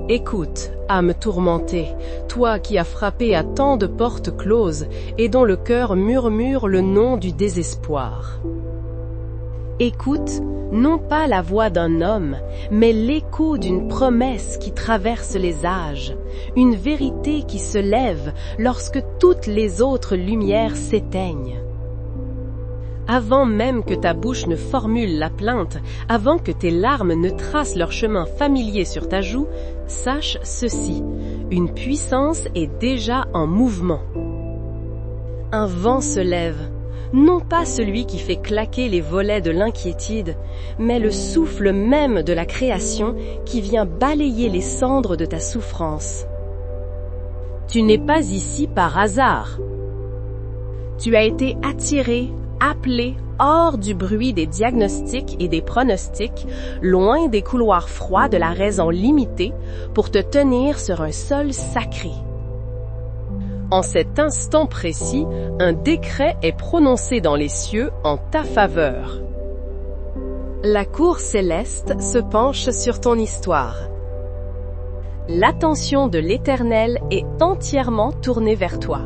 Écoute, âme tourmentée, toi qui as frappé à tant de portes closes et dont le cœur murmure le nom du désespoir. Écoute, non pas la voix d'un homme, mais l'écho d'une promesse qui traverse les âges, une vérité qui se lève lorsque toutes les autres lumières s'éteignent. Avant même que ta bouche ne formule la plainte, avant que tes larmes ne tracent leur chemin familier sur ta joue, sache ceci, une puissance est déjà en mouvement. Un vent se lève, non pas celui qui fait claquer les volets de l'inquiétude, mais le souffle même de la création qui vient balayer les cendres de ta souffrance. Tu n'es pas ici par hasard. Tu as été attiré, appelé hors du bruit des diagnostics et des pronostics, loin des couloirs froids de la raison limitée, pour te tenir sur un sol sacré. En cet instant précis, un décret est prononcé dans les cieux en ta faveur. La cour céleste se penche sur ton histoire. L'attention de l'Éternel est entièrement tournée vers toi.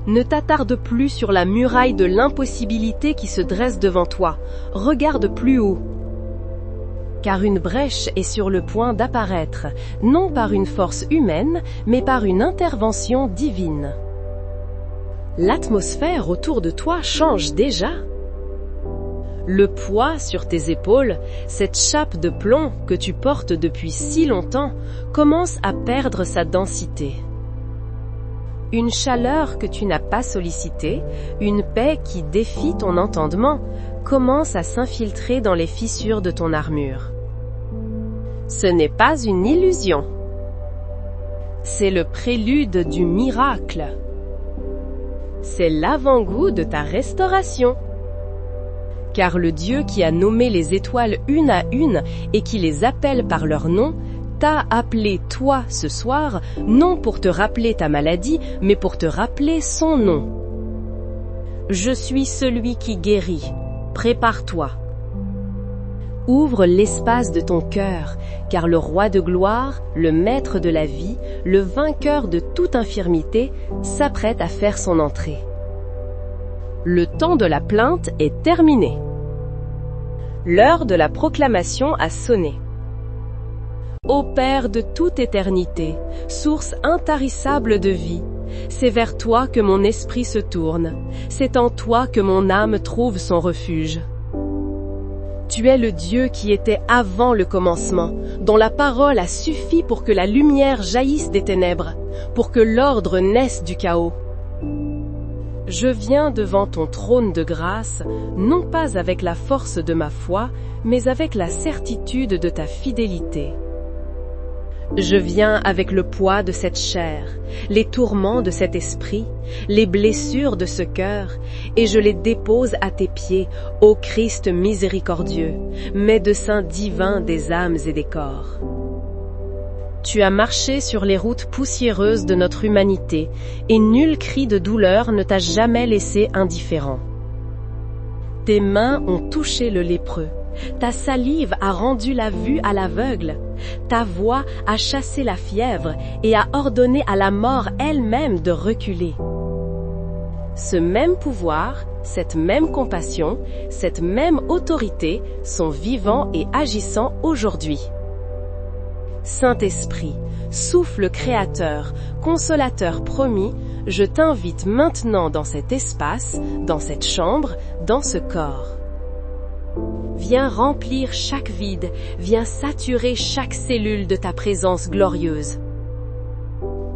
Ne t'attarde plus sur la muraille de l'impossibilité qui se dresse devant toi. Regarde plus haut. Car une brèche est sur le point d'apparaître, non par une force humaine, mais par une intervention divine. L'atmosphère autour de toi change déjà. Le poids sur tes épaules, cette chape de plomb que tu portes depuis si longtemps, commence à perdre sa densité. Une chaleur que tu n'as pas sollicitée, une paix qui défie ton entendement, commence à s'infiltrer dans les fissures de ton armure. Ce n'est pas une illusion. C'est le prélude du miracle. C'est l'avant-goût de ta restauration. Car le Dieu qui a nommé les étoiles une à une et qui les appelle par leur nom, t'a appelé toi ce soir, non pour te rappeler ta maladie, mais pour te rappeler son nom. Je suis celui qui guérit. Prépare-toi. Ouvre l'espace de ton cœur, car le roi de gloire, le maître de la vie, le vainqueur de toute infirmité, s'apprête à faire son entrée. Le temps de la plainte est terminé. L'heure de la proclamation a sonné. Ô Père de toute éternité, source intarissable de vie, c'est vers toi que mon esprit se tourne, c'est en toi que mon âme trouve son refuge. Tu es le Dieu qui était avant le commencement, dont la parole a suffi pour que la lumière jaillisse des ténèbres, pour que l'ordre naisse du chaos. Je viens devant ton trône de grâce, non pas avec la force de ma foi, mais avec la certitude de ta fidélité. Je viens avec le poids de cette chair, les tourments de cet esprit, les blessures de ce cœur, et je les dépose à tes pieds, ô Christ miséricordieux, médecin divin des âmes et des corps. Tu as marché sur les routes poussiéreuses de notre humanité, et nul cri de douleur ne t'a jamais laissé indifférent. Tes mains ont touché le lépreux. Ta salive a rendu la vue à l'aveugle, ta voix a chassé la fièvre et a ordonné à la mort elle-même de reculer. Ce même pouvoir, cette même compassion, cette même autorité sont vivants et agissants aujourd'hui. Saint-Esprit, souffle créateur, consolateur promis, je t'invite maintenant dans cet espace, dans cette chambre, dans ce corps. Viens remplir chaque vide, viens saturer chaque cellule de ta présence glorieuse.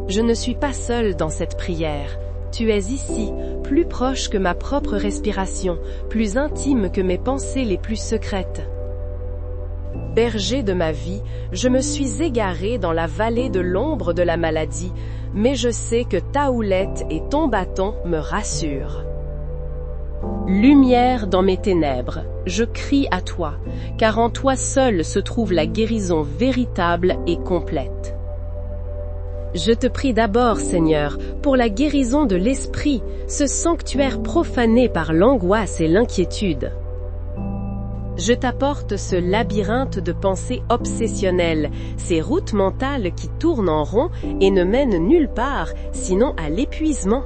Je ne suis pas seule dans cette prière. Tu es ici, plus proche que ma propre respiration, plus intime que mes pensées les plus secrètes. Berger de ma vie, je me suis égarée dans la vallée de l'ombre de la maladie, mais je sais que ta houlette et ton bâton me rassurent. Lumière dans mes ténèbres, je crie à toi, car en toi seul se trouve la guérison véritable et complète. Je te prie d'abord, Seigneur, pour la guérison de l'esprit, ce sanctuaire profané par l'angoisse et l'inquiétude. Je t'apporte ce labyrinthe de pensées obsessionnelles, ces routes mentales qui tournent en rond et ne mènent nulle part, sinon à l'épuisement.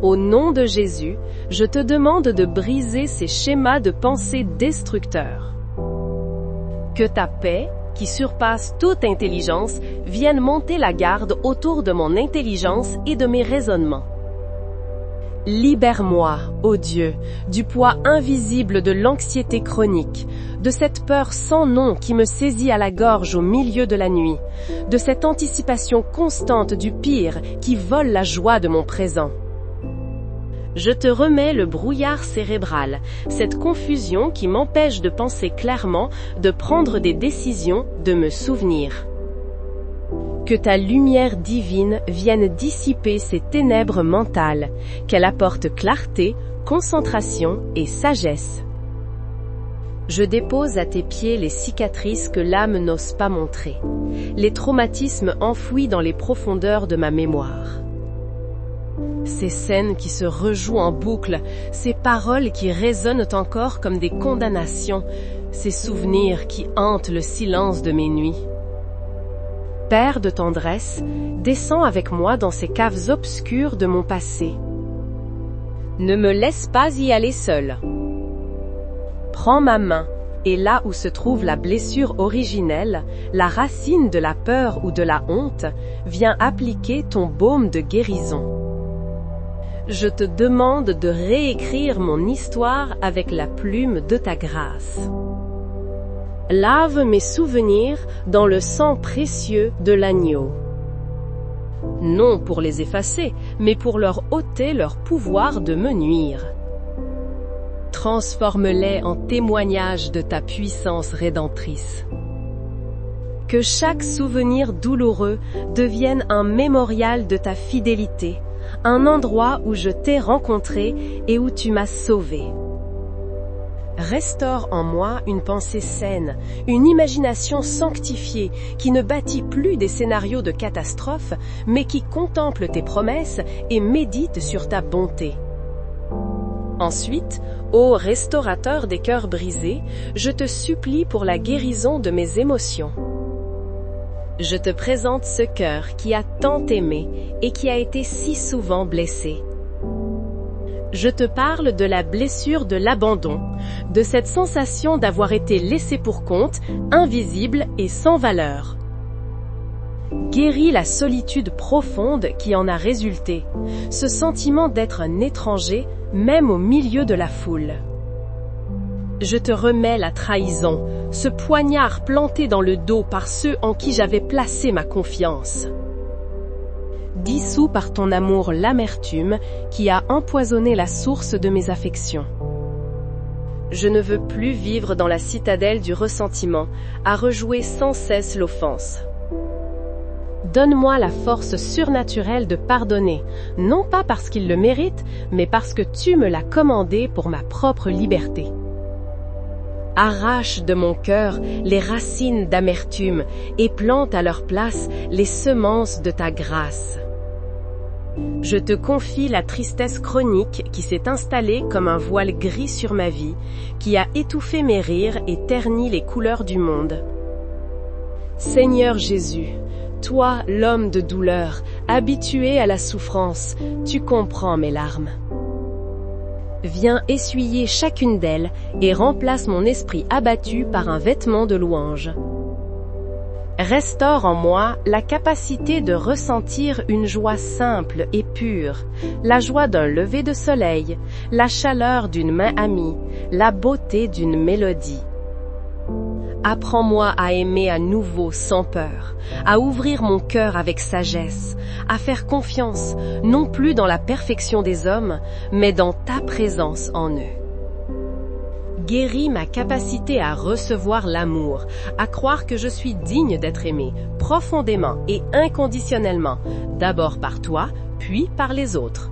Au nom de Jésus, je te demande de briser ces schémas de pensée destructeurs. Que ta paix, qui surpasse toute intelligence, vienne monter la garde autour de mon intelligence et de mes raisonnements. Libère-moi, ô Dieu, du poids invisible de l'anxiété chronique, de cette peur sans nom qui me saisit à la gorge au milieu de la nuit, de cette anticipation constante du pire qui vole la joie de mon présent. Je te remets le brouillard cérébral, cette confusion qui m'empêche de penser clairement, de prendre des décisions, de me souvenir. Que ta lumière divine vienne dissiper ces ténèbres mentales, qu'elle apporte clarté, concentration et sagesse. Je dépose à tes pieds les cicatrices que l'âme n'ose pas montrer, les traumatismes enfouis dans les profondeurs de ma mémoire. Ces scènes qui se rejouent en boucle, ces paroles qui résonnent encore comme des condamnations, ces souvenirs qui hantent le silence de mes nuits. Père de tendresse, descends avec moi dans ces caves obscures de mon passé. Ne me laisse pas y aller seul. Prends ma main, et là où se trouve la blessure originelle, la racine de la peur ou de la honte, viens appliquer ton baume de guérison. Je te demande de réécrire mon histoire avec la plume de ta grâce. Lave mes souvenirs dans le sang précieux de l'agneau. Non pour les effacer, mais pour leur ôter leur pouvoir de me nuire. Transforme-les en témoignage de ta puissance rédemptrice. Que chaque souvenir douloureux devienne un mémorial de ta fidélité, un endroit où je t'ai rencontré et où tu m'as sauvé. Restaure en moi une pensée saine, une imagination sanctifiée qui ne bâtit plus des scénarios de catastrophe, mais qui contemple tes promesses et médite sur ta bonté. Ensuite, ô restaurateur des cœurs brisés, je te supplie pour la guérison de mes émotions. Je te présente ce cœur qui a tant aimé et qui a été si souvent blessé. Je te parle de la blessure de l'abandon, de cette sensation d'avoir été laissé pour compte, invisible et sans valeur. Guéris la solitude profonde qui en a résulté, ce sentiment d'être un étranger, même au milieu de la foule. Je te remets la trahison, ce poignard planté dans le dos par ceux en qui j'avais placé ma confiance. Dissous par ton amour l'amertume qui a empoisonné la source de mes affections. Je ne veux plus vivre dans la citadelle du ressentiment, à rejouer sans cesse l'offense. Donne-moi la force surnaturelle de pardonner, non pas parce qu'il le mérite, mais parce que tu me l'as commandé pour ma propre liberté. Arrache de mon cœur les racines d'amertume et plante à leur place les semences de ta grâce. Je te confie la tristesse chronique qui s'est installée comme un voile gris sur ma vie, qui a étouffé mes rires et terni les couleurs du monde. Seigneur Jésus, toi, l'homme de douleur, habitué à la souffrance, tu comprends mes larmes. Viens essuyer chacune d'elles et remplace mon esprit abattu par un vêtement de louange. Restaure en moi la capacité de ressentir une joie simple et pure, la joie d'un lever de soleil, la chaleur d'une main amie, la beauté d'une mélodie. Apprends-moi à aimer à nouveau sans peur, à ouvrir mon cœur avec sagesse, à faire confiance, non plus dans la perfection des hommes, mais dans ta présence en eux. Guéris ma capacité à recevoir l'amour, à croire que je suis digne d'être aimé, profondément et inconditionnellement, d'abord par toi, puis par les autres.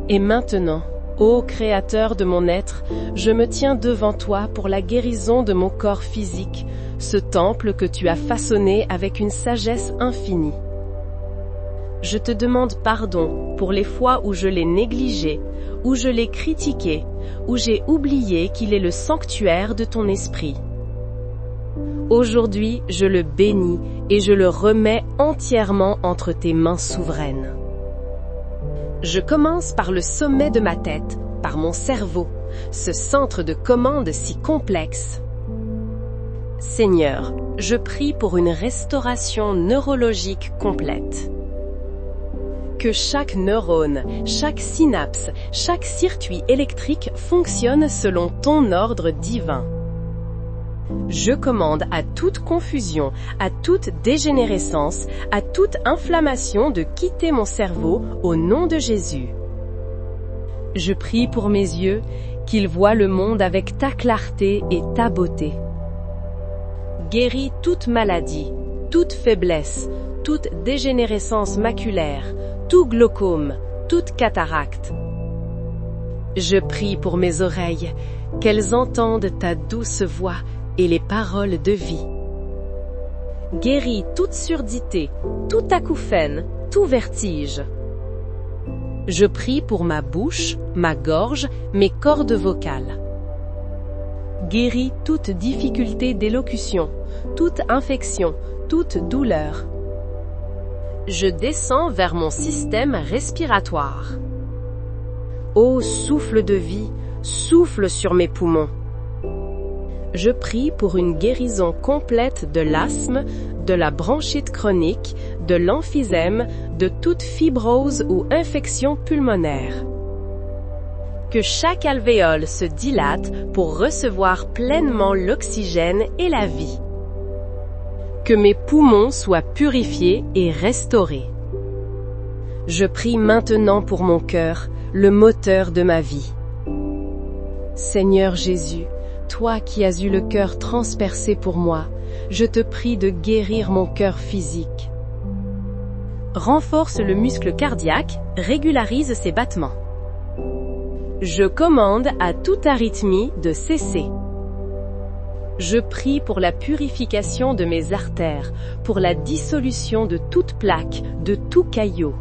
Et maintenant, ô Créateur de mon être, je me tiens devant toi pour la guérison de mon corps physique, ce temple que tu as façonné avec une sagesse infinie. Je te demande pardon pour les fois où je l'ai négligé, où je l'ai critiqué, où j'ai oublié qu'il est le sanctuaire de ton esprit. Aujourd'hui, je le bénis et je le remets entièrement entre tes mains souveraines. Je commence par le sommet de ma tête, par mon cerveau, ce centre de commande si complexe. Seigneur, je prie pour une restauration neurologique complète. Que chaque neurone, chaque synapse, chaque circuit électrique fonctionne selon ton ordre divin. Je commande à toute confusion, à toute dégénérescence, à toute inflammation de quitter mon cerveau au nom de Jésus. Je prie pour mes yeux, qu'ils voient le monde avec ta clarté et ta beauté. Guéris toute maladie, toute faiblesse, toute dégénérescence maculaire, tout glaucome, toute cataracte. Je prie pour mes oreilles, qu'elles entendent ta douce voix et les paroles de vie. Guéris toute surdité, tout acouphène, tout vertige. Je prie pour ma bouche, ma gorge, mes cordes vocales. Guéris toute difficulté d'élocution, toute infection, toute douleur. Je descends vers mon système respiratoire. Ô souffle de vie, souffle sur mes poumons. Je prie pour une guérison complète de l'asthme, de la bronchite chronique, de l'emphysème, de toute fibrose ou infection pulmonaire. Que chaque alvéole se dilate pour recevoir pleinement l'oxygène et la vie. Que mes poumons soient purifiés et restaurés. Je prie maintenant pour mon cœur, le moteur de ma vie. Seigneur Jésus, toi qui as eu le cœur transpercé pour moi, je te prie de guérir mon cœur physique. Renforce le muscle cardiaque, régularise ses battements. Je commande à toute arythmie de cesser. Je prie pour la purification de mes artères, pour la dissolution de toute plaque, de tout caillot.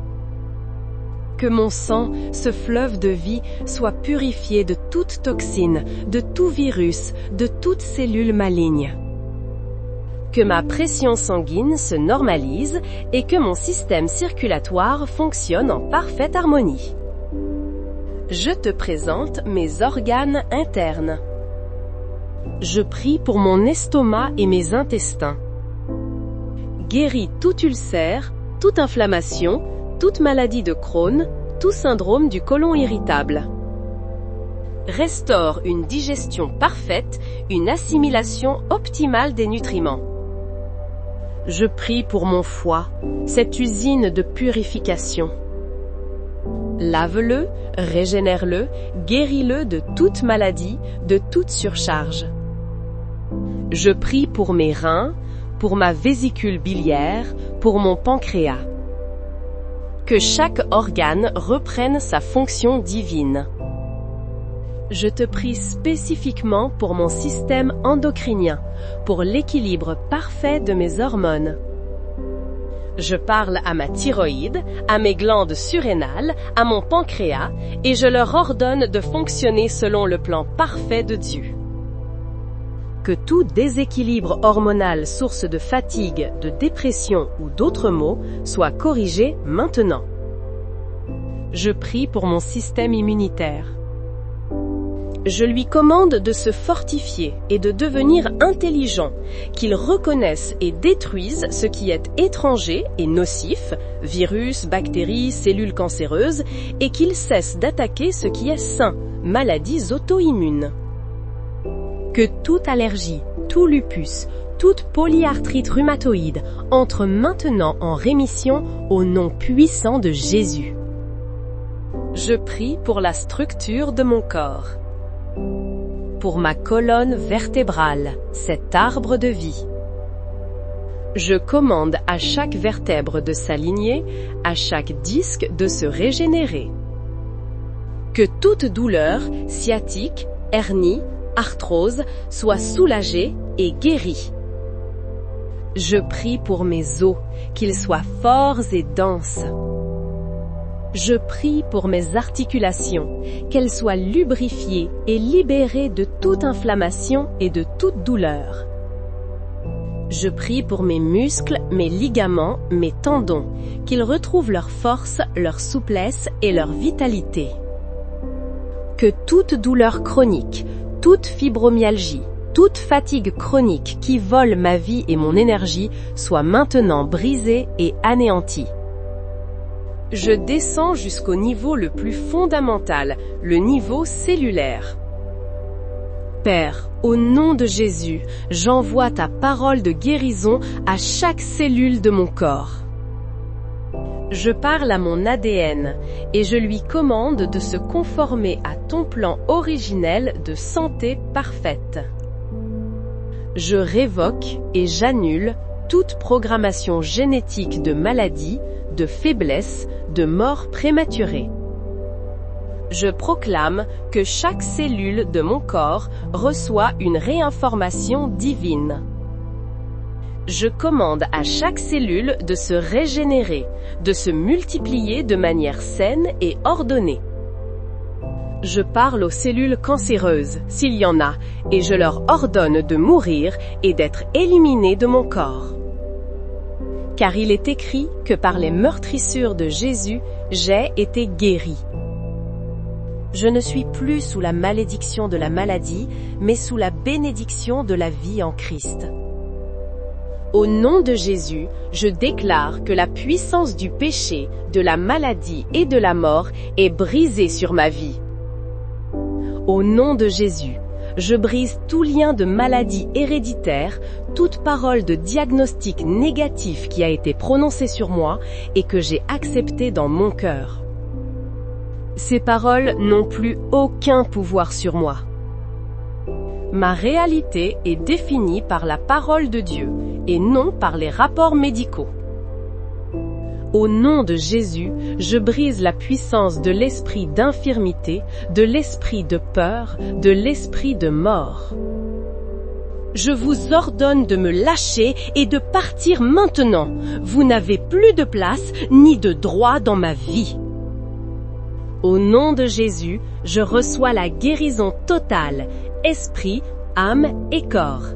Que mon sang, ce fleuve de vie, soit purifié de toute toxine, de tout virus, de toute cellule maligne. Que ma pression sanguine se normalise et que mon système circulatoire fonctionne en parfaite harmonie. Je te présente mes organes internes. Je prie pour mon estomac et mes intestins. Guéris tout ulcère, toute inflammation, toute maladie de Crohn, tout syndrome du côlon irritable. Restaure une digestion parfaite, une assimilation optimale des nutriments. Je prie pour mon foie, cette usine de purification. Lave-le, régénère-le, guéris-le de toute maladie, de toute surcharge. Je prie pour mes reins, pour ma vésicule biliaire, pour mon pancréas. Que chaque organe reprenne sa fonction divine. Je te prie spécifiquement pour mon système endocrinien, pour l'équilibre parfait de mes hormones. Je parle à ma thyroïde, à mes glandes surrénales, à mon pancréas, et je leur ordonne de fonctionner selon le plan parfait de Dieu. Que tout déséquilibre hormonal, source de fatigue, de dépression ou d'autres maux, soit corrigé maintenant. Je prie pour mon système immunitaire. Je lui commande de se fortifier et de devenir intelligent, qu'il reconnaisse et détruise ce qui est étranger et nocif, virus, bactéries, cellules cancéreuses, et qu'il cesse d'attaquer ce qui est sain, maladies auto-immunes. Que toute allergie, tout lupus, toute polyarthrite rhumatoïde entre maintenant en rémission au nom puissant de Jésus. Je prie pour la structure de mon corps. Pour ma colonne vertébrale, cet arbre de vie. Je commande à chaque vertèbre de s'aligner, à chaque disque de se régénérer. Que toute douleur, sciatique, hernie, arthrose, soit soulagée et guérie. Je prie pour mes os, qu'ils soient forts et denses. Je prie pour mes articulations, qu'elles soient lubrifiées et libérées de toute inflammation et de toute douleur. Je prie pour mes muscles, mes ligaments, mes tendons, qu'ils retrouvent leur force, leur souplesse et leur vitalité. Que toute douleur chronique, toute fibromyalgie, toute fatigue chronique qui vole ma vie et mon énergie soit maintenant brisée et anéantie. Je descends jusqu'au niveau le plus fondamental, le niveau cellulaire. Père, au nom de Jésus, j'envoie ta parole de guérison à chaque cellule de mon corps. Je parle à mon ADN et je lui commande de se conformer à ton plan originel de santé parfaite. Je révoque et j'annule toute programmation génétique de maladie, de faiblesse, de mort prématurée. Je proclame que chaque cellule de mon corps reçoit une réinformation divine. Je commande à chaque cellule de se régénérer, de se multiplier de manière saine et ordonnée. Je parle aux cellules cancéreuses, s'il y en a, et je leur ordonne de mourir et d'être éliminées de mon corps. Car il est écrit que par les meurtrissures de Jésus, j'ai été guéri. Je ne suis plus sous la malédiction de la maladie, mais sous la bénédiction de la vie en Christ. Au nom de Jésus, je déclare que la puissance du péché, de la maladie et de la mort est brisée sur ma vie. Au nom de Jésus, je brise tout lien de maladie héréditaire, toute parole de diagnostic négatif qui a été prononcée sur moi et que j'ai acceptée dans mon cœur. Ces paroles n'ont plus aucun pouvoir sur moi. Ma réalité est définie par la parole de Dieu et non par les rapports médicaux. Au nom de Jésus, je brise la puissance de l'esprit d'infirmité, de l'esprit de peur, de l'esprit de mort. Je vous ordonne de me lâcher et de partir maintenant. Vous n'avez plus de place ni de droit dans ma vie. Au nom de Jésus, je reçois la guérison totale, esprit, âme et corps.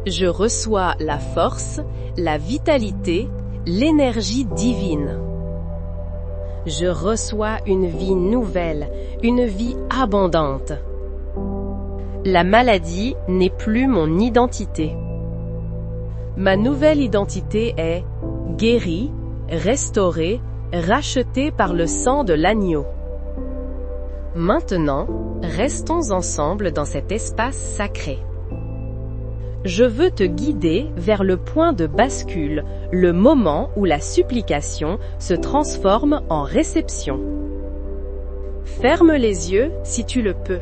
Je reçois la force, la vitalité, l'énergie divine. Je reçois une vie nouvelle, une vie abondante. La maladie n'est plus mon identité. Ma nouvelle identité est guérie, restaurée, rachetée par le sang de l'agneau. Maintenant, restons ensemble dans cet espace sacré. Je veux te guider vers le point de bascule, le moment où la supplication se transforme en réception. Ferme les yeux si tu le peux.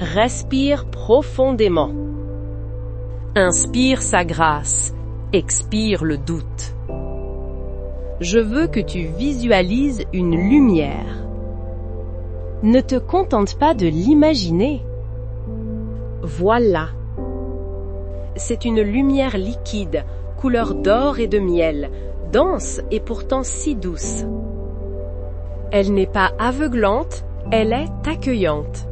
Respire profondément. Inspire sa grâce, expire le doute. Je veux que tu visualises une lumière. Ne te contente pas de l'imaginer. Voilà. C'est une lumière liquide, couleur d'or et de miel, dense et pourtant si douce. Elle n'est pas aveuglante, elle est accueillante.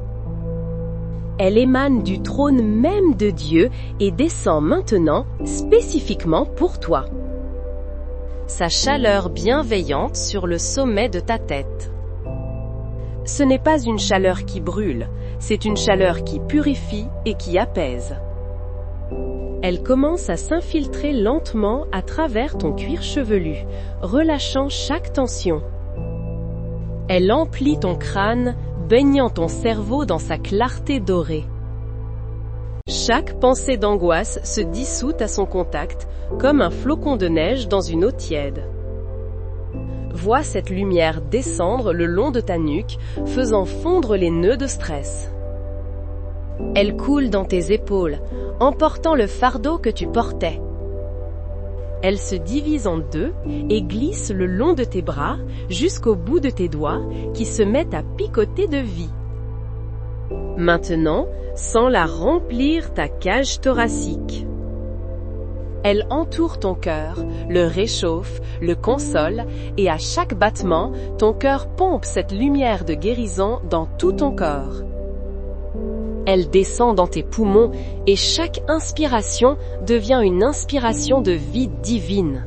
Elle émane du trône même de Dieu et descend maintenant spécifiquement pour toi. Sa chaleur bienveillante sur le sommet de ta tête. Ce n'est pas une chaleur qui brûle, c'est une chaleur qui purifie et qui apaise. Elle commence à s'infiltrer lentement à travers ton cuir chevelu, relâchant chaque tension. Elle emplit ton crâne, baignant ton cerveau dans sa clarté dorée. Chaque pensée d'angoisse se dissout à son contact, comme un flocon de neige dans une eau tiède. Vois cette lumière descendre le long de ta nuque, faisant fondre les nœuds de stress. Elle coule dans tes épaules, emportant le fardeau que tu portais. Elle se divise en deux et glisse le long de tes bras jusqu'au bout de tes doigts qui se mettent à picoter de vie. Maintenant, sens-la remplir ta cage thoracique. Elle entoure ton cœur, le réchauffe, le console, et à chaque battement, ton cœur pompe cette lumière de guérison dans tout ton corps. Elle descend dans tes poumons et chaque inspiration devient une inspiration de vie divine.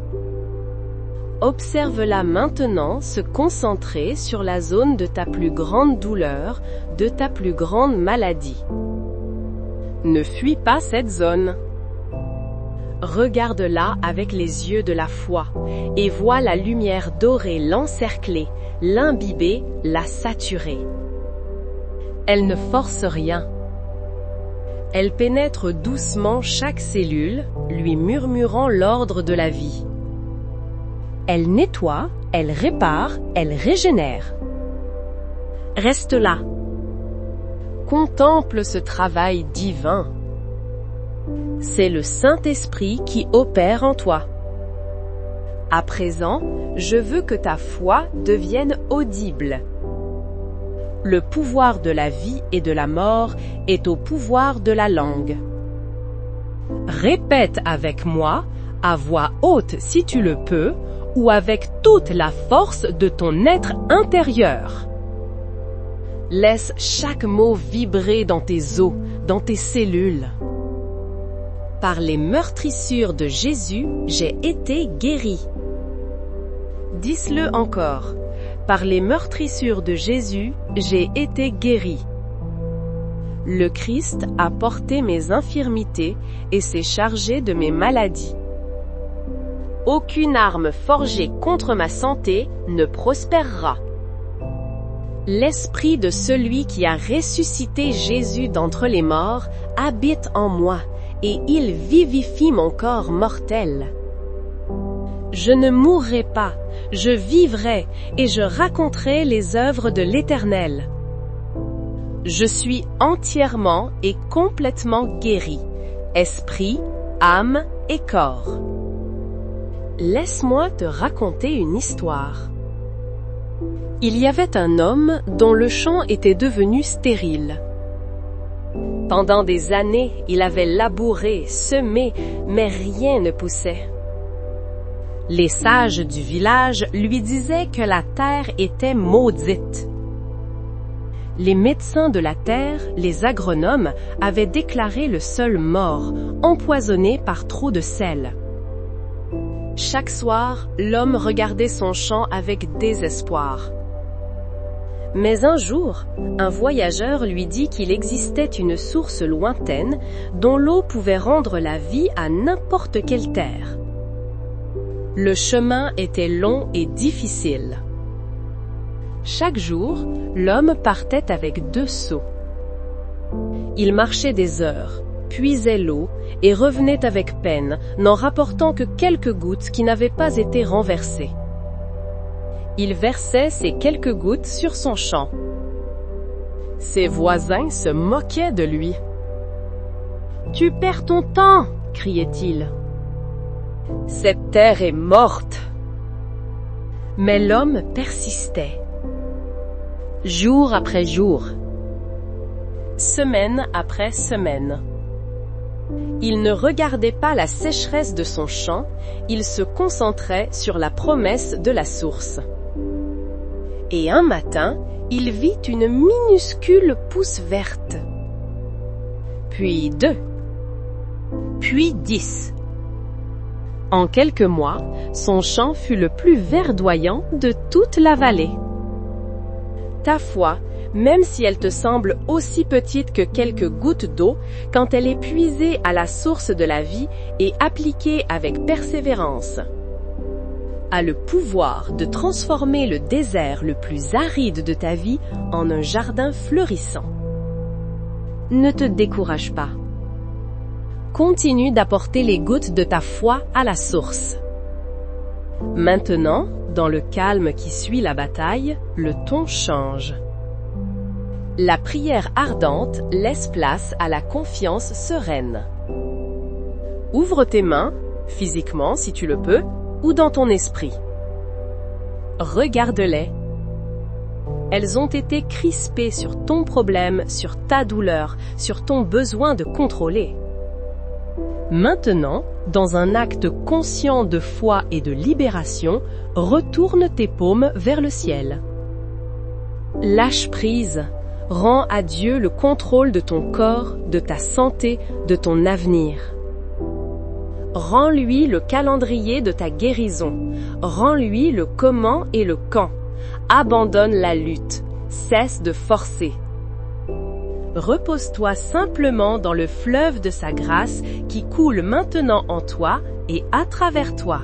Observe-la maintenant se concentrer sur la zone de ta plus grande douleur, de ta plus grande maladie. Ne fuis pas cette zone. Regarde-la avec les yeux de la foi et vois la lumière dorée l'encercler, l'imbiber, la saturer. Elle ne force rien. Elle pénètre doucement chaque cellule, lui murmurant l'ordre de la vie. Elle nettoie, elle répare, elle régénère. Reste là. Contemple ce travail divin. C'est le Saint-Esprit qui opère en toi. À présent, je veux que ta foi devienne audible. Le pouvoir de la vie et de la mort est au pouvoir de la langue. Répète avec moi, à voix haute si tu le peux, ou avec toute la force de ton être intérieur. Laisse chaque mot vibrer dans tes os, dans tes cellules. Par les meurtrissures de Jésus, j'ai été guéri. Dis-le encore. Par les meurtrissures de Jésus, j'ai été guéri. Le Christ a porté mes infirmités et s'est chargé de mes maladies. Aucune arme forgée contre ma santé ne prospérera. L'esprit de celui qui a ressuscité Jésus d'entre les morts habite en moi et il vivifie mon corps mortel. Je ne mourrai pas, je vivrai et je raconterai les œuvres de l'Éternel. Je suis entièrement et complètement guéri, esprit, âme et corps. Laisse-moi te raconter une histoire. Il y avait un homme dont le champ était devenu stérile. Pendant des années, il avait labouré, semé, mais rien ne poussait. Les sages du village lui disaient que la terre était maudite. Les médecins de la terre, les agronomes, avaient déclaré le sol mort, empoisonné par trop de sel. Chaque soir, l'homme regardait son champ avec désespoir. Mais un jour, un voyageur lui dit qu'il existait une source lointaine dont l'eau pouvait rendre la vie à n'importe quelle terre. Le chemin était long et difficile. Chaque jour, l'homme partait avec 2 seaux. Il marchait des heures, puisait l'eau et revenait avec peine, n'en rapportant que quelques gouttes qui n'avaient pas été renversées. Il versait ces quelques gouttes sur son champ. Ses voisins se moquaient de lui. « Tu perds ton temps !» criait-il. « Cette terre est morte !» Mais l'homme persistait. Jour après jour, semaine après semaine. Il ne regardait pas la sécheresse de son champ, il se concentrait sur la promesse de la source. Et un matin, il vit une minuscule pousse verte. Puis 2. Puis 10. En quelques mois, son champ fut le plus verdoyant de toute la vallée. Ta foi, même si elle te semble aussi petite que quelques gouttes d'eau, quand elle est puisée à la source de la vie et appliquée avec persévérance, a le pouvoir de transformer le désert le plus aride de ta vie en un jardin fleurissant. Ne te décourage pas. Continue d'apporter les gouttes de ta foi à la source. Maintenant, dans le calme qui suit la bataille, le ton change. La prière ardente laisse place à la confiance sereine. Ouvre tes mains, physiquement si tu le peux, ou dans ton esprit. Regarde-les. Elles ont été crispées sur ton problème, sur ta douleur, sur ton besoin de contrôler. Maintenant, Dans un acte conscient de foi et de libération, retourne tes paumes vers le ciel. Lâche prise. Rends à Dieu le contrôle de ton corps, de ta santé, de ton avenir. Rends-lui le calendrier de ta guérison. Rends-lui le comment et le quand. Abandonne la lutte. Cesse de forcer. Repose-toi simplement dans le fleuve de sa grâce qui coule maintenant en toi et à travers toi.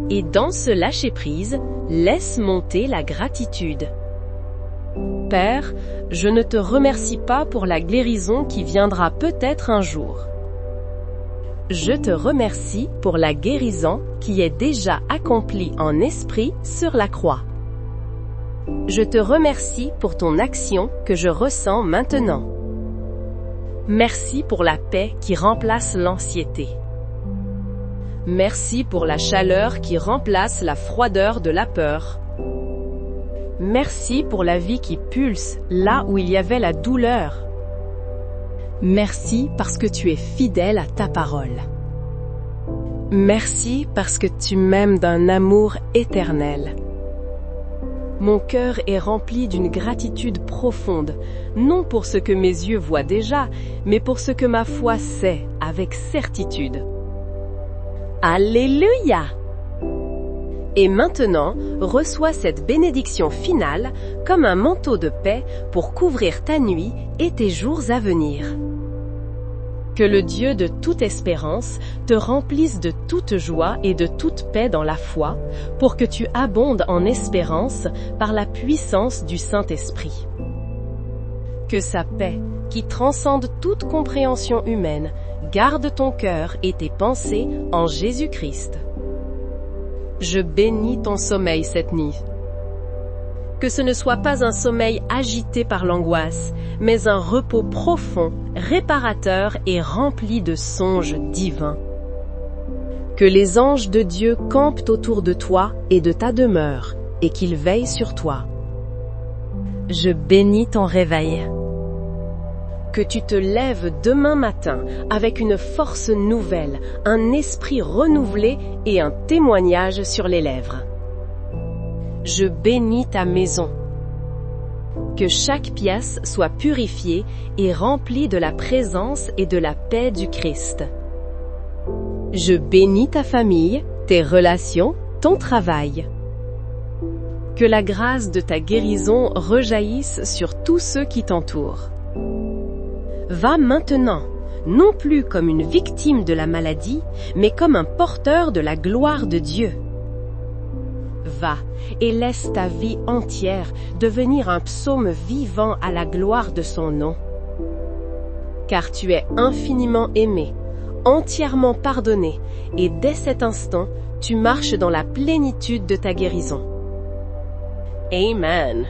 Et dans ce lâcher-prise, laisse monter la gratitude. Père, je ne te remercie pas pour la guérison qui viendra peut-être un jour. Je te remercie pour la guérison qui est déjà accomplie en esprit sur la croix. Je te remercie pour ton action que je ressens maintenant. Merci pour la paix qui remplace l'anxiété. Merci pour la chaleur qui remplace la froideur de la peur. Merci pour la vie qui pulse là où il y avait la douleur. Merci parce que tu es fidèle à ta parole. Merci parce que tu m'aimes d'un amour éternel. Mon cœur est rempli d'une gratitude profonde, non pour ce que mes yeux voient déjà, mais pour ce que ma foi sait avec certitude. Alléluia! Et maintenant, reçois cette bénédiction finale comme un manteau de paix pour couvrir ta nuit et tes jours à venir. Que le Dieu de toute espérance te remplisse de toute joie et de toute paix dans la foi, pour que tu abondes en espérance par la puissance du Saint-Esprit. Que sa paix, qui transcende toute compréhension humaine, garde ton cœur et tes pensées en Jésus-Christ. Je bénis ton sommeil cette nuit. Que ce ne soit pas un sommeil agité par l'angoisse, mais un repos profond, réparateur et rempli de songes divins. Que les anges de Dieu campent autour de toi et de ta demeure, et qu'ils veillent sur toi. Je bénis ton réveil. Que tu te lèves demain matin avec une force nouvelle, un esprit renouvelé et un témoignage sur les lèvres. Je bénis ta maison. Que chaque pièce soit purifiée et remplie de la présence et de la paix du Christ. Je bénis ta famille, tes relations, ton travail. Que la grâce de ta guérison rejaillisse sur tous ceux qui t'entourent. Va maintenant, non plus comme une victime de la maladie, mais comme un porteur de la gloire de Dieu. Va et laisse ta vie entière devenir un psaume vivant à la gloire de son nom. Car tu es infiniment aimé, entièrement pardonné, et dès cet instant, tu marches dans la plénitude de ta guérison. Amen.